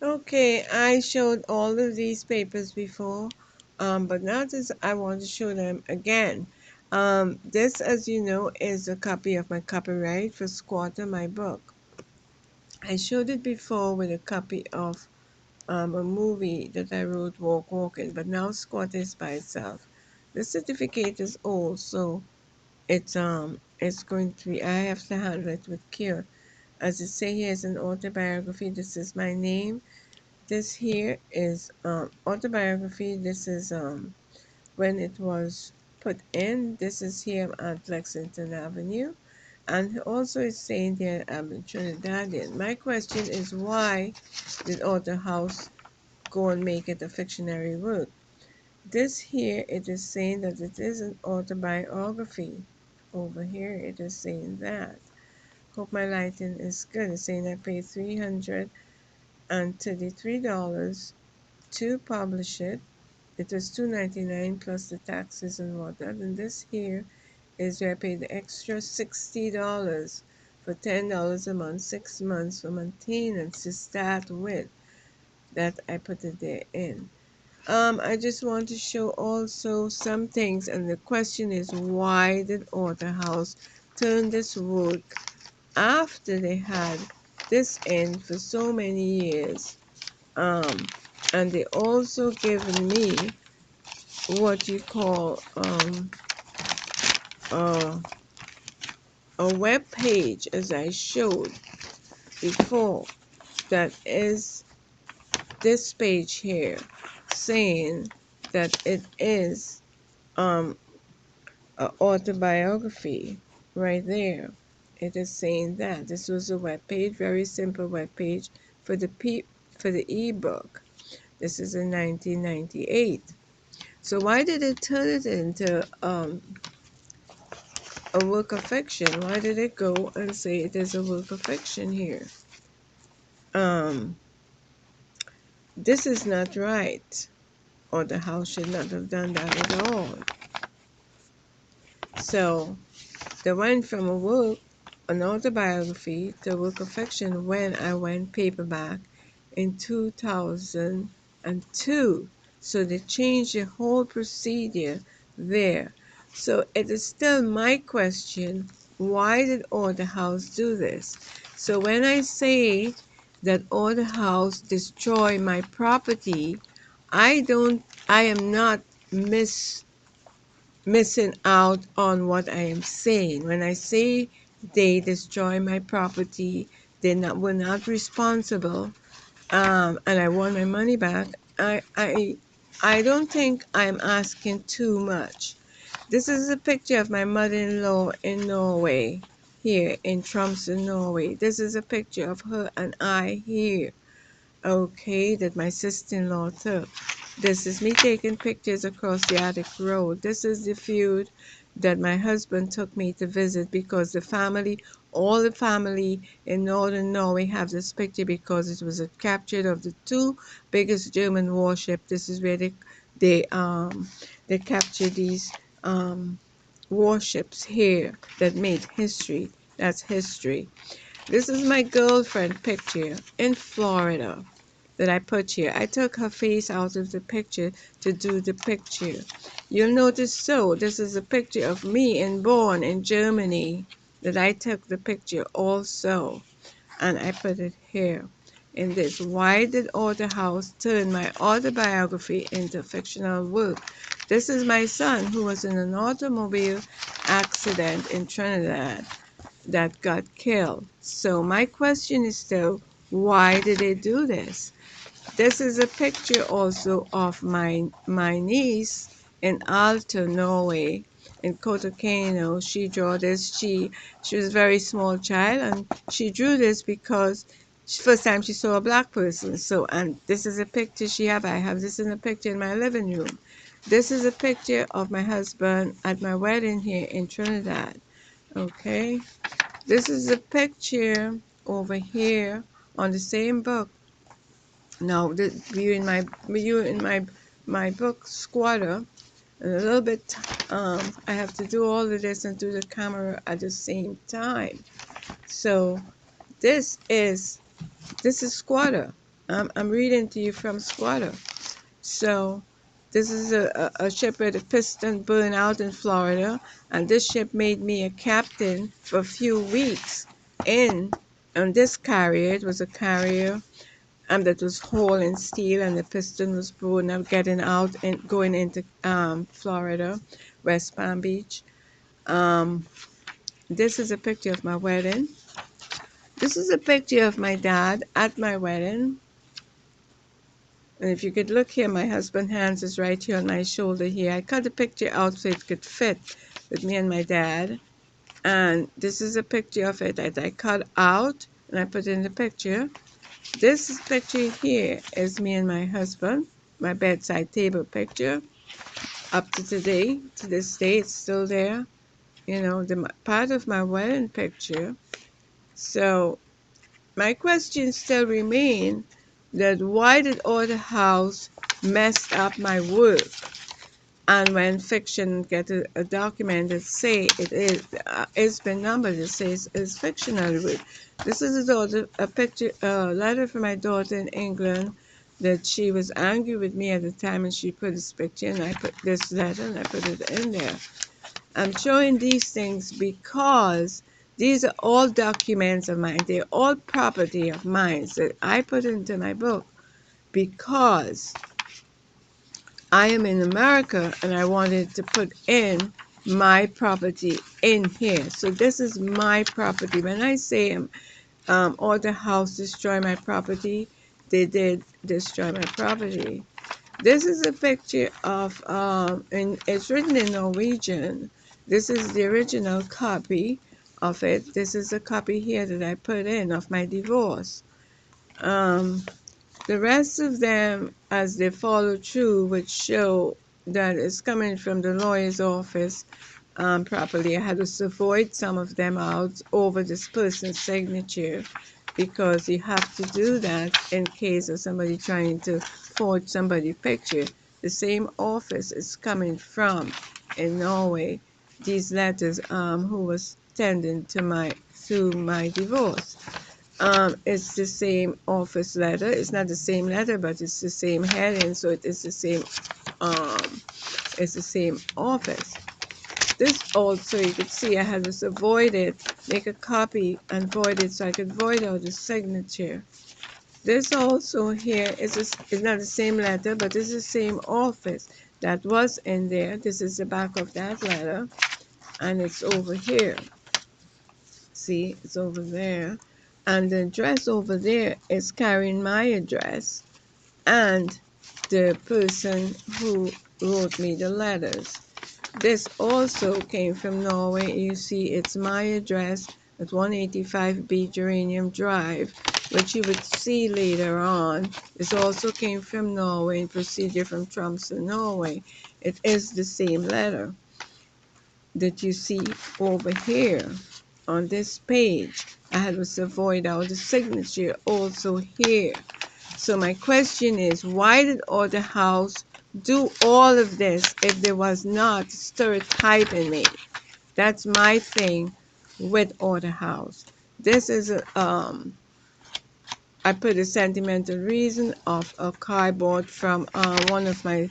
Okay, I showed all of these papers before, but now I want to show them again. This, as you know, is a copy of my copyright for Squatter, my book. I showed it before with a copy of a movie that I wrote, Walking, but now Squatter is by itself. The certificate is old, so it's going to be, I have to handle it with care. As it say here is an autobiography. This is my name. This here is autobiography. This is when it was put in. This is here at Lexington Avenue. And also it's saying there I'm a Trinidadian. My question is, why did Author House go and make it a fictionary work? This here, it is saying that it is an autobiography. Over here it is saying that. Hope my lighting is good. It's saying I paid $333 to publish it. It was $2.99 plus the taxes and whatnot. And this here is where I paid the extra $60 for $10 a month, 6 months for maintenance to start with. That I put it there in. I just want to show also some things, and the question is, why did Author House turn this work after they had this in for so many years? And they also given me what you call uh, a web page, as I showed before, that is this page here, saying that it is an autobiography right there. It is saying that this was a web page, very simple web page for the ebook. This is in 1998. So why did it turn it into a work of fiction? Why did it go and say it is a work of fiction here? Um, this is not right, or the house should not have done that at all. So they went from a work, an autobiography, to a work of fiction when I went paperback in 2002. So they changed the whole procedure there. So it is still my question, why did Order House do this? So when I say that Order House destroy my property, I am not missing out on what I am saying. When I say they destroy my property, were not responsible, and I want my money back, I don't think I'm asking too much. This is a picture of my mother-in-law in Norway, here in Tromsø, Norway. This is a picture of her and I here, okay, that my sister-in-law took. This is me taking pictures across the attic road. This is the feud that my husband took me to visit because all the family in northern Norway have this picture because it was a capture of the two biggest German warships. This is where they they captured these warships here that made history. That's history. This is my girlfriend picture in Florida that I put here. I took her face out of the picture to do the picture. You'll notice this is a picture of me and born in Germany that I took the picture also, and I put it here in this. Why did Author House turn my autobiography into fictional work? This is my son who was in an automobile accident in Trinidad that got killed. So my question is still, why did they do this? This is a picture also of my niece in Alta, Norway, in Kautokeino. She drew this. She was a very small child, and she drew this because first time she saw a black person. So, and this is a picture she have. I have this in a picture in my living room. This is a picture of my husband at my wedding here in Trinidad. Okay, this is a picture over here on the same book. Now, you in my book Squatter, and a little bit. I have to do all of this and do the camera at the same time. So this is Squatter, I'm reading to you from Squatter. So this is a ship where the piston burned out in Florida, and this ship made me a captain for a few weeks in on this carrier. It was a carrier that was whole in steel, and the piston was blown up getting out and going into Florida, West Palm Beach. Um, this is a picture of my wedding. This is a picture of my dad at my wedding. And if you could look here, my husband's hands is right here on my shoulder here. I cut the picture out so it could fit with me and my dad. And this is a picture of it that I cut out and I put in the picture. This picture here is me and my husband, my bedside table picture. Up to today, to this day, it's still there. You know, the part of my wedding picture. So my question still remain that why did Order House mess up my work? And when fiction get a document that say it is it's been numbered, it says it's fictional work. This is a picture, a letter from my daughter in England that she was angry with me at the time, and she put this picture, and I put this letter, and I put it in there. I'm showing these things because these are all documents of mine. They're all property of mine that I put into my book because I am in America and I wanted to put in my property in here. So this is my property. When I say or the house destroy my property, they did destroy my property. This is a picture of, and it's written in Norwegian. This is the original copy of it. This is a copy here that I put in of my divorce. Um, the rest of them, as they follow through, would show that it's coming from the lawyer's office properly. I had to avoid some of them out over this person's signature because you have to do that in case of somebody trying to forge somebody's picture. The same office is coming from in Norway. These letters who was tending to my divorce. It's the same office letter. It's not the same letter, but it's the same heading, so it is the same. Um, it's the same office. This also, you could see I had to avoid it, make a copy and void it so I could void out the signature. This also here is not the same letter, but it's the same office that was in there. This is the back of that letter, and it's over here. See, it's over there. And the address over there is carrying my address and the person who wrote me the letters. This also came from Norway. You see, it's my address at 185B Geranium Drive, which you would see later on. This also came from Norway, procedure from Tromsø, Norway. It is the same letter that you see over here on this page. I had to avoid out the signature also here. So my question is, why did Order House do all of this if there was not stereotyping me? That's my thing with Order House. This is I put a sentimental reason of a car I bought from one of my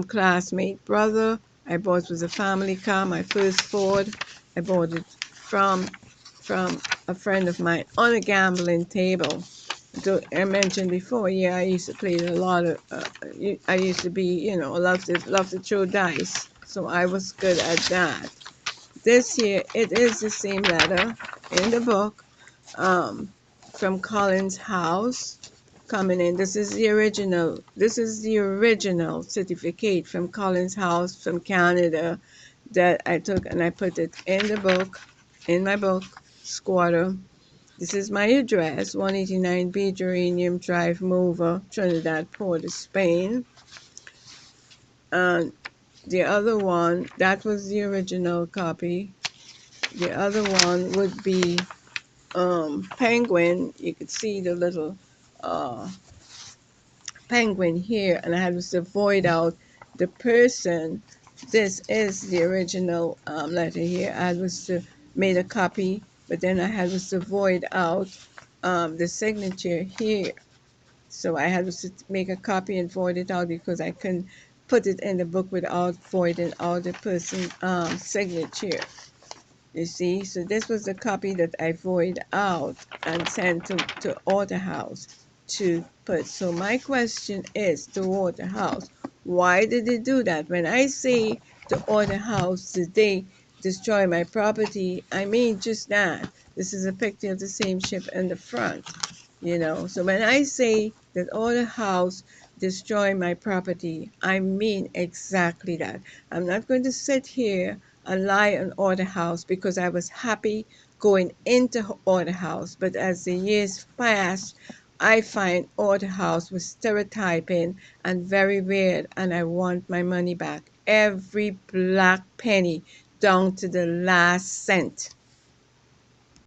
classmate brother. I bought it was a family car, my first Ford. I bought it from a friend of mine on a gambling table. So I mentioned before, yeah, I used to play a lot of. I used to be, love to throw dice. So I was good at that. This here, it is the same letter in the book from Colin's house coming in. This is the original. This is the original certificate from Colin's house from Canada that I took and I put it in the book, in my book, Squatter. This is my address, 189B Geranium Drive, Mova, Trinidad, Port of Spain. And the other one, that was the original copy. The other one would be Penguin. You could see the little uh, penguin here, and I had to void out the person. This is the original letter here. I was to made a copy, but then I had to void out the signature here. So I had to make a copy and void it out because I couldn't put it in the book without voiding out the person's signature. You see, so this was the copy that I void out and sent to Order House to put. So my question is to Order House, why did they do that? When I say to Order House, did they destroy my property? I mean just that. This is a picture of the same ship in the front. So when I say that Order House destroy my property, I mean exactly that. I'm not going to sit here and lie on Order House because I was happy going into Order House, but as the years passed, I find Order House was stereotyping and very weird, and I want my money back. Every black penny down to the last cent.